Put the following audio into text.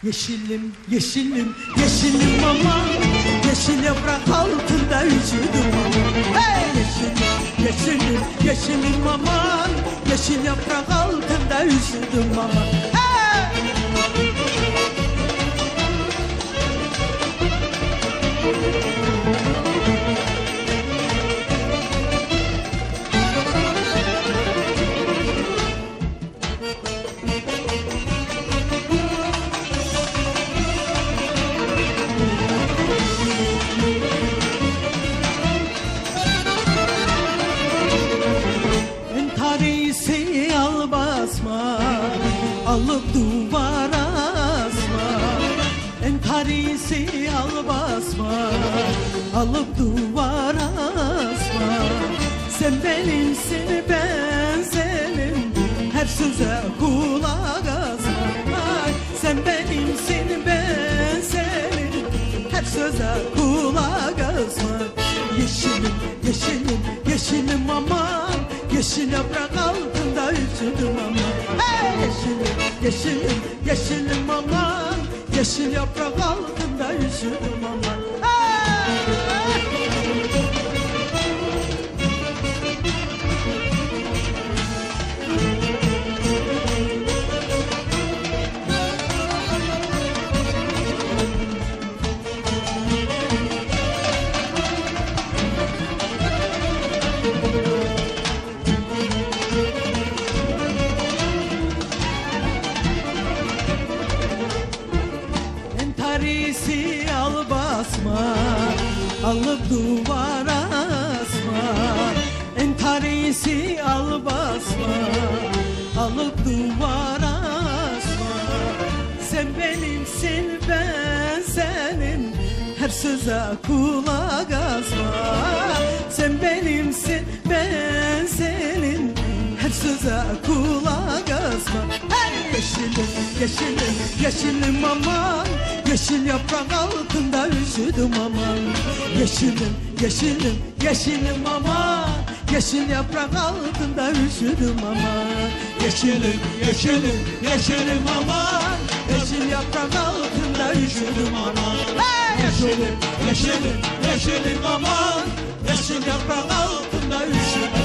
Yeşilim, yeşilim, yeşilim aman, yeşil yaprak altında üşüdüm aman. Hey! Yeşilim, yeşilim, yeşilim aman, yeşil yaprak altında üşüdüm aman. Hey! Entarisi al basma, alıp duvara asma. Entarisi al basma, alıp duvara asma. Sen benimsin, ben senin, her söze kulak asma. Ay, sen benimsin, ben senin, her söze kulak asma. Yeşilim, yeşilim, yeşilim aman, yeşil yaprak altında üşüdüm aman. Hey! Yeşilim, yeşilim, yeşilim aman, yeşil yaprak altında üşüdüm aman. Hey! Entarisi al basma, alıp duvara asma. Entarisi al basma, alıp duvara asma. Sen benimsin, ben senin, her söze kulak asma. Sen benimsin, ben senin, her söze kulak asma. Hey! Yeşilim, yeşilim, yeşilim aman, yeşil yaprak altında üşüdüm aman. Yeşilim, yeşilim, yeşilim aman, yeşil yaprak altında üşüdüm aman. Yeşilim, yeşilim, yeşilim aman, yeşil yaprak altında üşüdüm aman. Hey! Yeşilim, yeşilim, yeşilim aman, yeşil yaprak altında üşüdüm.